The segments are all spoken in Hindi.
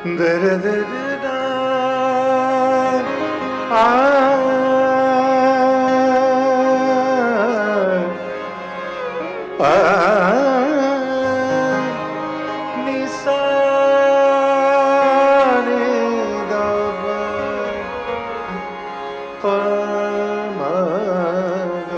दर दर दा आ निसा रे दा प म ग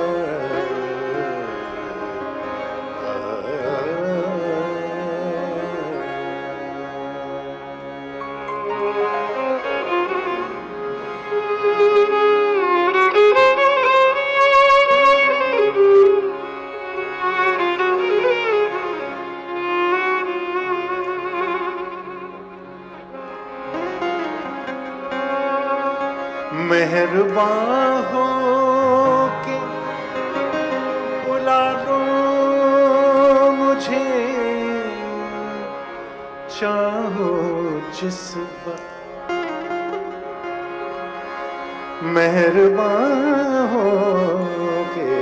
मेहरबान हो के बुला लो मुझे, चाहो जिस वक्त। मेहरबान हो के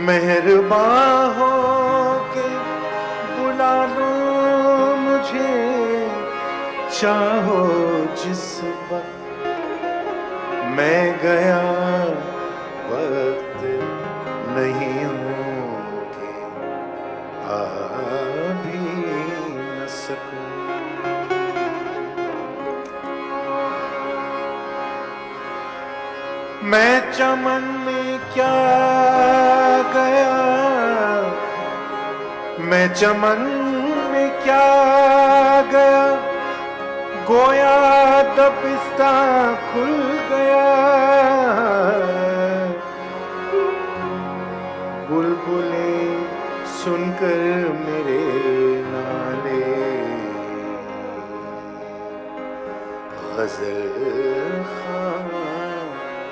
मेहरबान हो के बुला लो मुझे, चाहो जिस वक्त। मैं गया वक्त नहीं हूँ कि आ भी न सकूं। मैं चमन में क्या गया, मैं चमन में क्या गया, गोया दबिस्ता खुल गया। बुलबुले सुनकर मेरे नाले, गजल खां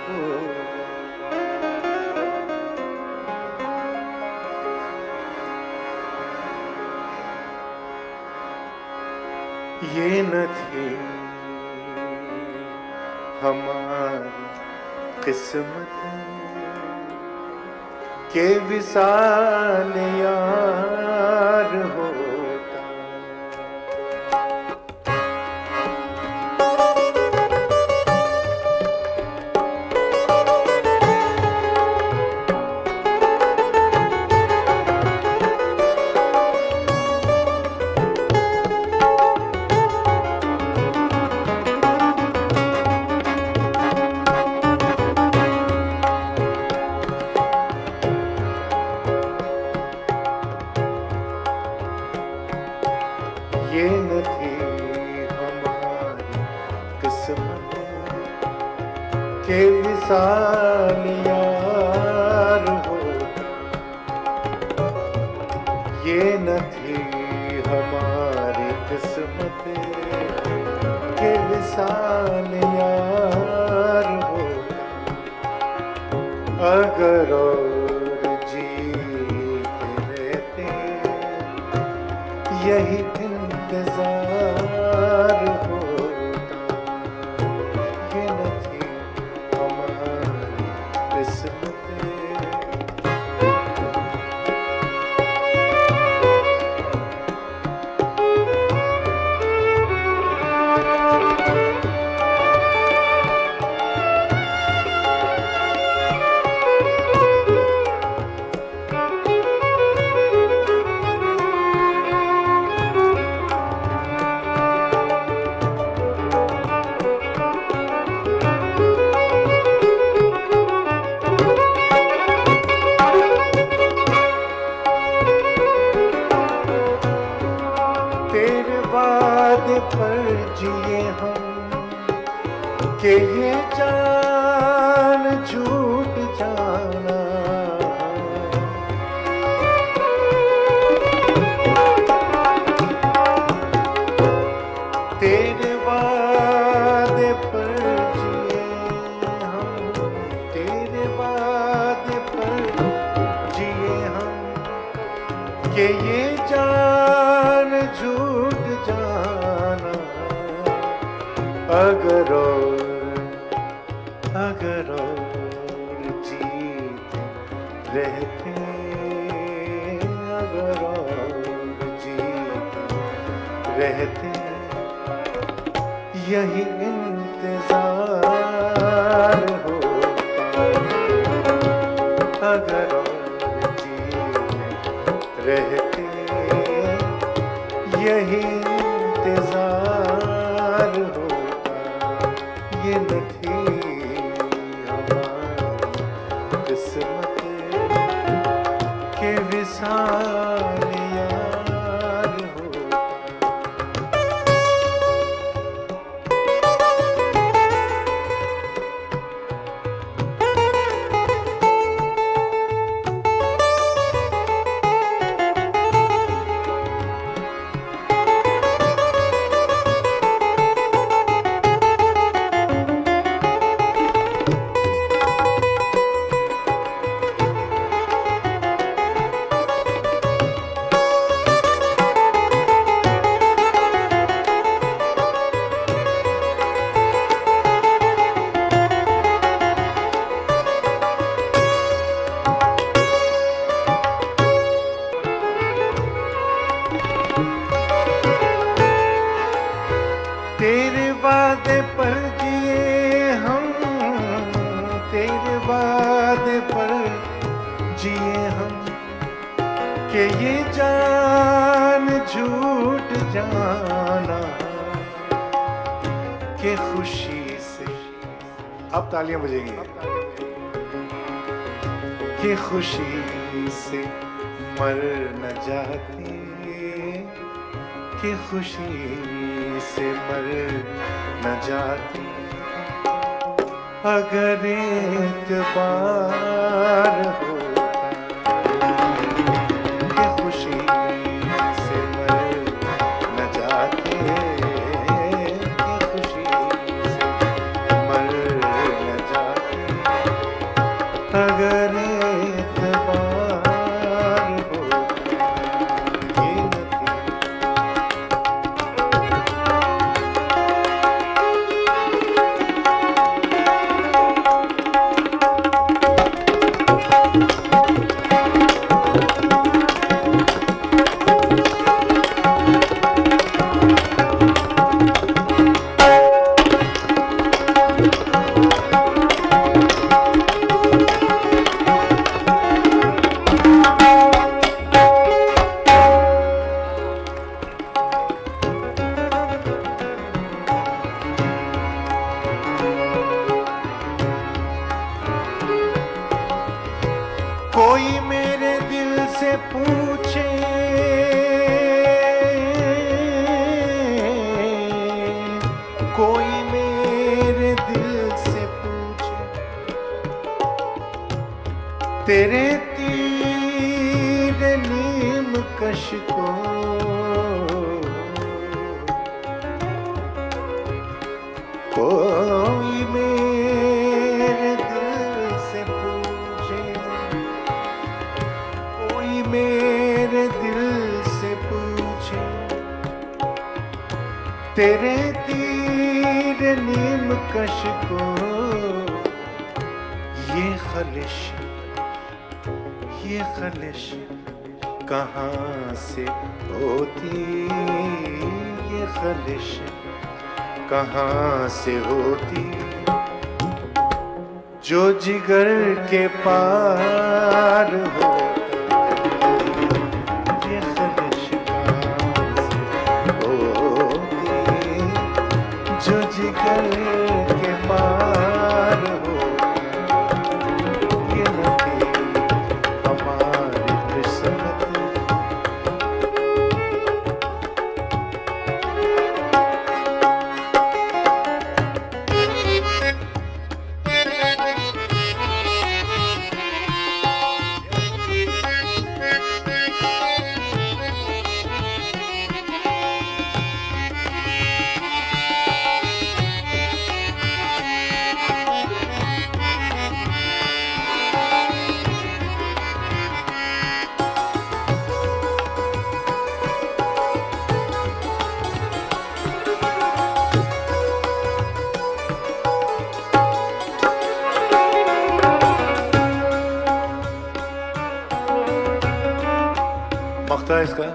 हो। ये न थी हमारी किस्मत के विसाल यार होता। ये न थी हमारी किस्मत के विसाल यार होता। ये न थी हमारी किस्मत के विसाल यार होता। अगर और जीते रहते यही इंतजार होता। ये न थी हमारी किस्मत। तेरे वादे पर जिए हम कि ये जान झूठ जाना। तेरे वादे पर जिए हम, तेरे वादे पर जिए हम कि ये जान झूठ जाना। अगर और जीते रहते अगर और जीते रहते यही इंतजार होता, अगर और जीते रहते यही इंतजार होता, ये न थी हमारी किस्मत के विसाल यार होता। तेरे वादे पर जिए हम, तेरे वादे पर जिए हम, कि ये जान झूठ जाना, कि खुशी से अब तालियां बजेंगी, कि खुशी से मर न जाती, कि खुशी से मर न जाती, अगर एतबार होता, कि खुशी से मर न जाती, कि खुशी से मर न जाती, अगर एतबार होता, ये न थी कोई मेरे दिल से पूछे, कोई मेरे दिल से पूछे, तेरे तीर नीम कश को, कोई मेरे दिल से पूछे, कोई मेरे दिल से पूछे, तेरे तीर नीम कश को, ये खलिश कहाँ से होती, ये खलिश कहाँ से होती, जो जिगर के पार होता, ये खलिश कहाँ से होती, जो जिगर के पार होता, ये न थी हमारी किस्मत। मख्ता है इसका।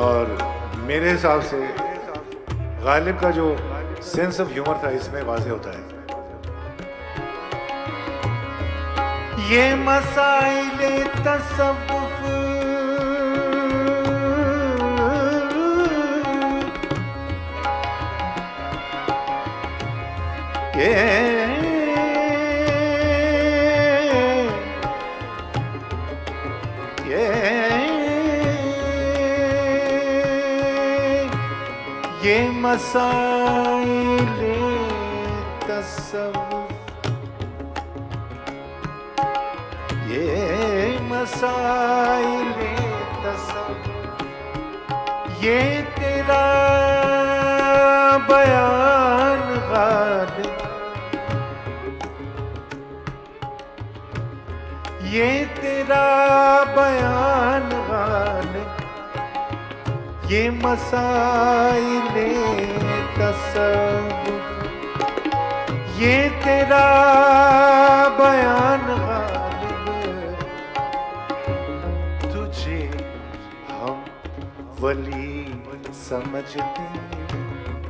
और मेरे हिसाब से गालिब का जो सेंस ऑफ ह्यूमर था इसमें वाज़ेह होता है। ये मसाइले तसव्वुफ ये मसाइले तसव्वुफ, ये मसाइले तसव्वुफ, ये तेरा बयान गालिब, ये तेरा बयान गालिब, ये मसाइले तसव्वुफ, ये तेरा बयान गालिब, तुझे हम वली समझते,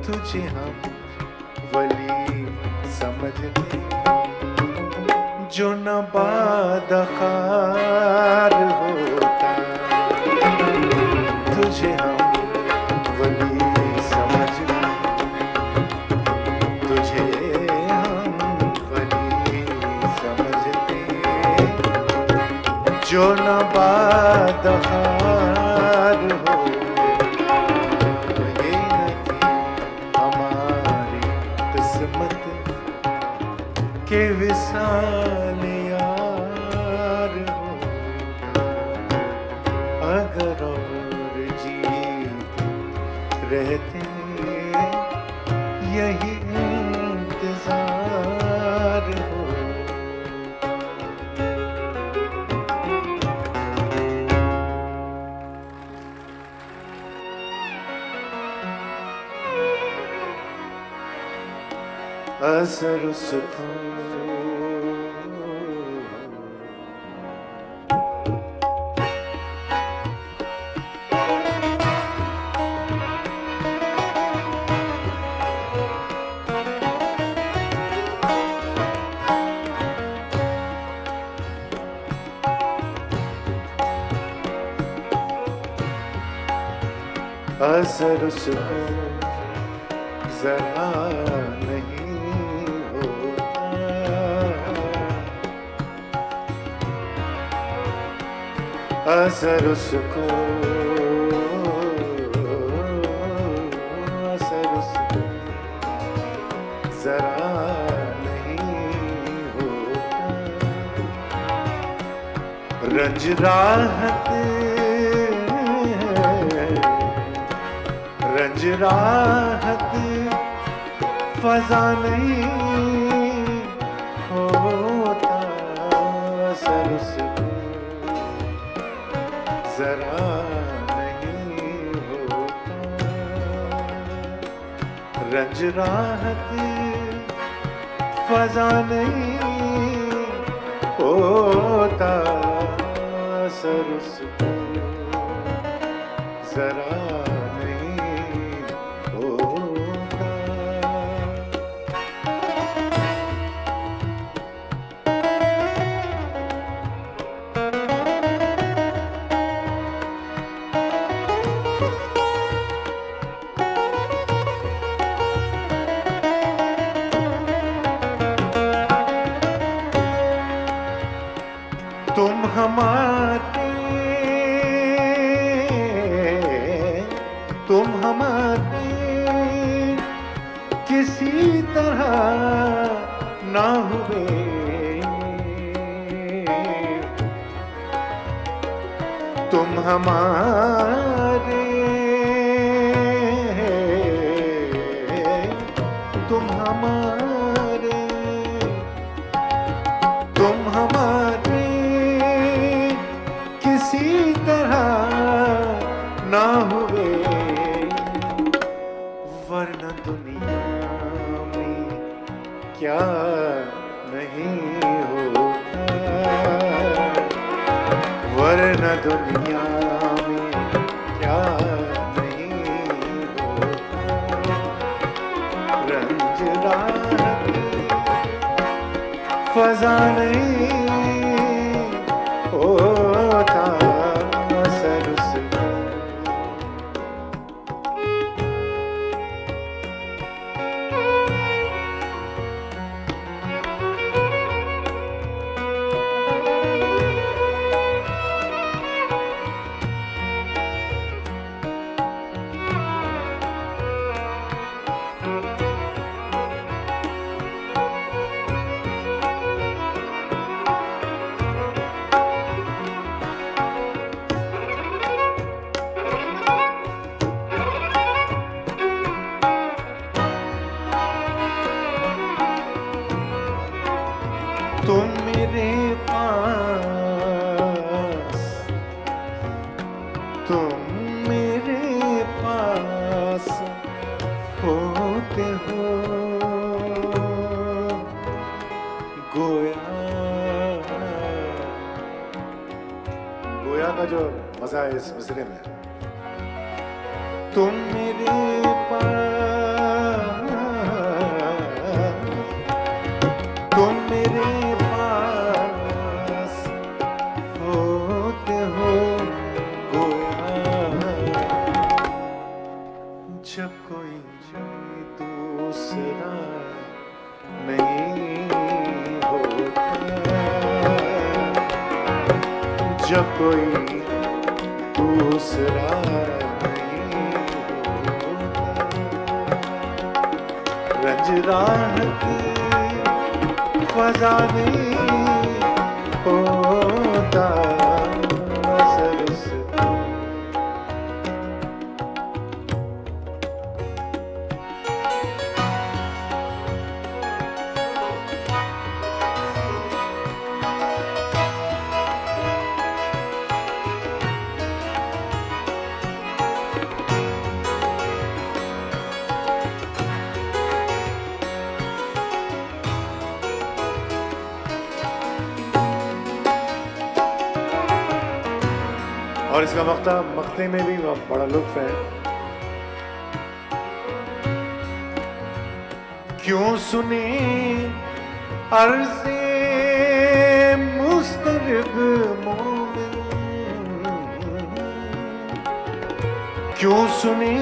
तुझे हम वली समझते, जो न बादखार होता, तुझे हम वली समझते, तुझे हम वली समझते, जो न बादखार होता, ये न थी हमारी किस्मत के विसाल यार होता, अगर और जीते रहते यही इंतजार होता। असर उसको असर उसको जरा नहीं होता, असर उसको, असर उसको जरा नहीं होता, रंज राहत रंज राहत फजा नहीं होता, असर उसको जरा नहीं होता, रंज राहत फजा नहीं होता, असर उसको जरा तुम हमारे किसी तरह ना हुए, तुम हमारे, तुम हमारे, तुम हमारे किसी तरह ना हुए, वरना दुनिया में क्या नहीं होता, वरना दुनिया में राहत फजा नहीं होता असर उसका। तुम मेरे पास, तुम मेरे पास होते हो गोया। गोया का जो मजा है इस मिसरे में, तुम मेरे पास, तुम मेरे पास होते हो गोया। जब कोई दूसरा नहीं होता, जब कोई दूसरा नहीं होता, रंज राहत फजा नहीं होता असर उसका। और इसका मक्ते में भी बड़ा लुत्फ है। क्यों सुने अर्ज़े मुस्तरब मोमिन, क्यों सुने,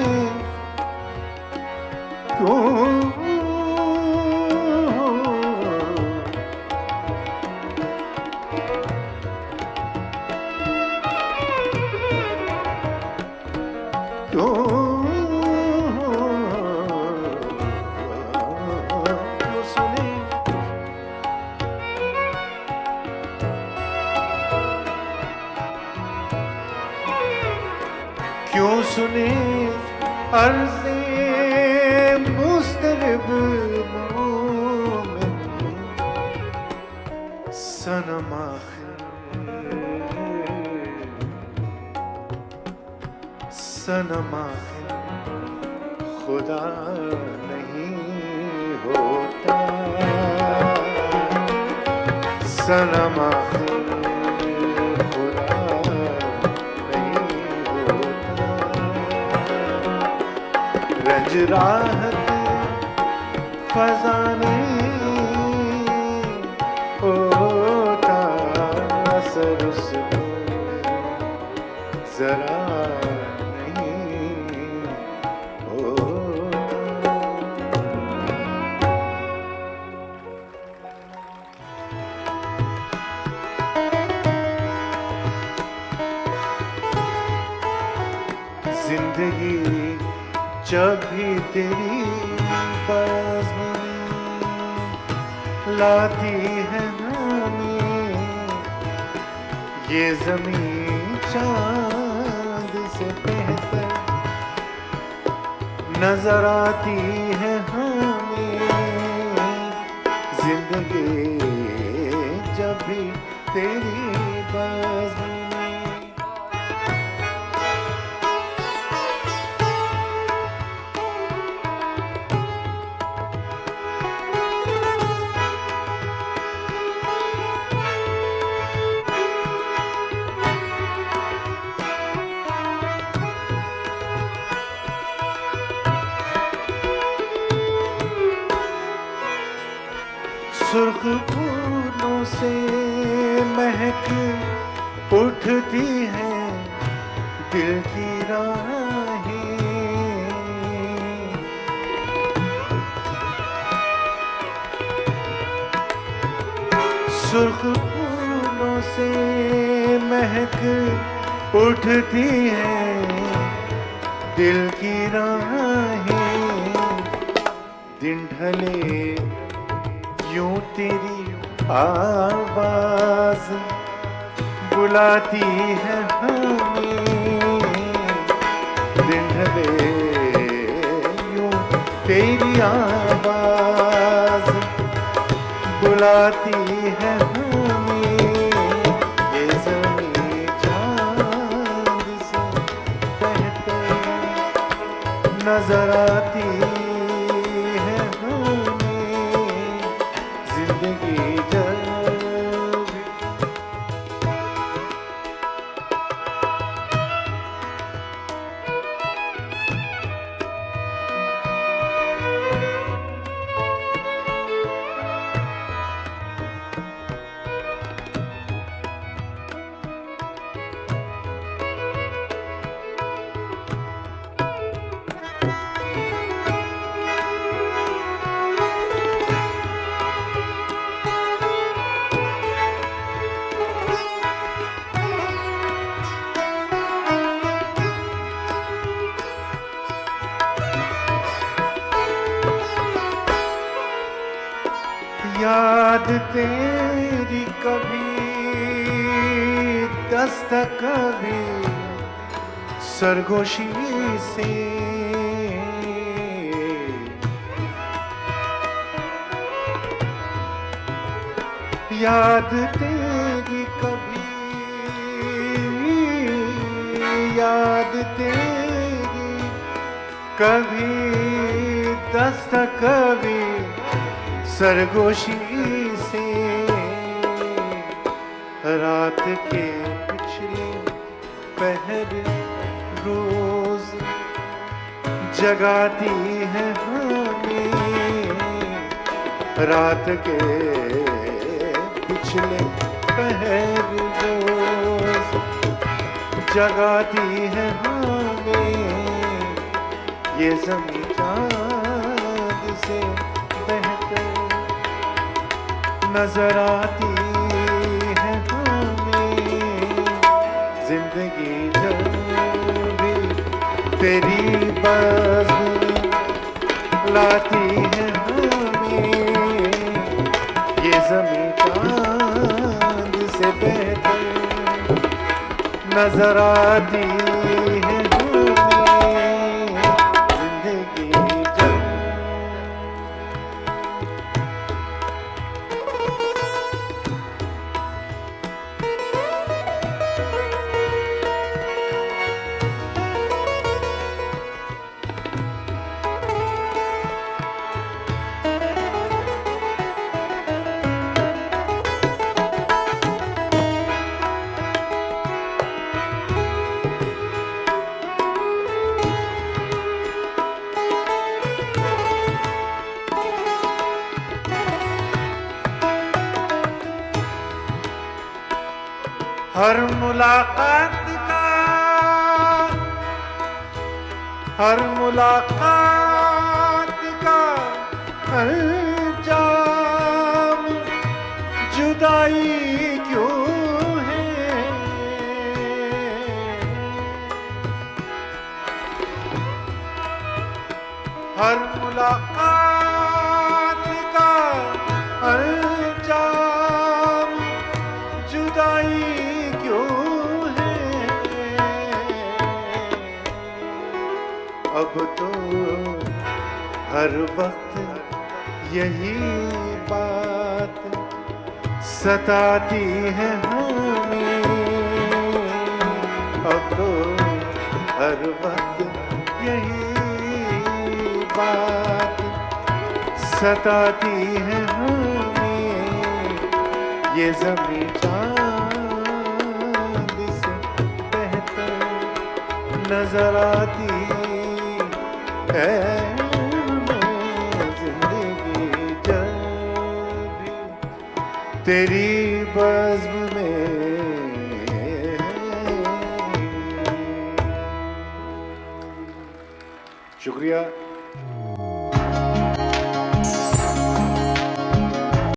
क्यों क्यों सुने अर्ज़े मुस्तरब मोमिन, सनम सनम खुदा नहीं होता, सनम खुदा नहीं होता, रंज राहत फजा नहीं होता असर उसका जरा नहीं होता। जिंदगी जब भी तेरी बाज़ लाती है हमें, ये ज़मीं चाँद से बेहतर नजर आती है हमें। जिंदगी जब भी तेरी बाज़ सुर्ख फूलों से महक उठती है दिल की राहें, सुर्ख फूलों से महक उठती है दिल की राहें। दिन ढले यूं तेरी आवाज बुलाती है हमें, दिन ढले यूं तेरी आवाज बुलाती है हमें। ये ज़मीं चाँद से बहतर नजर आती है हमें, जिंदगी जब याद तेरी कभी दस्तक कभी सरगोशी से, याद तेरी कभी, याद तेरी कभी दस्तक कभी सरगोशी से, रात के पिछले पहर रोज जगाती है हमें, रात के पिछले पहर रोज जगाती है हमें। ये ज़मीं चाँद से बहतर नजर आती है हमें, जिंदगी जब भी तेरी बज़्म लाती है हमें। ये ज़मीं चाँद से बहतर नजर आती है हमें, जिंदगी जब हर मुलाकात का, हर मुलाकात का अंजाम जुदाई क्यों है, हर मुलाकात का अंजाम जुदाई अब तो हर वक्त यही बात सताती है हमें, अब तो हर वक्त यही बात सताती है हमें। ये ज़मीं चाँद से बहतर नजर आती है, जिंदगी जब भी तेरी बज़्म में। शुक्रिया।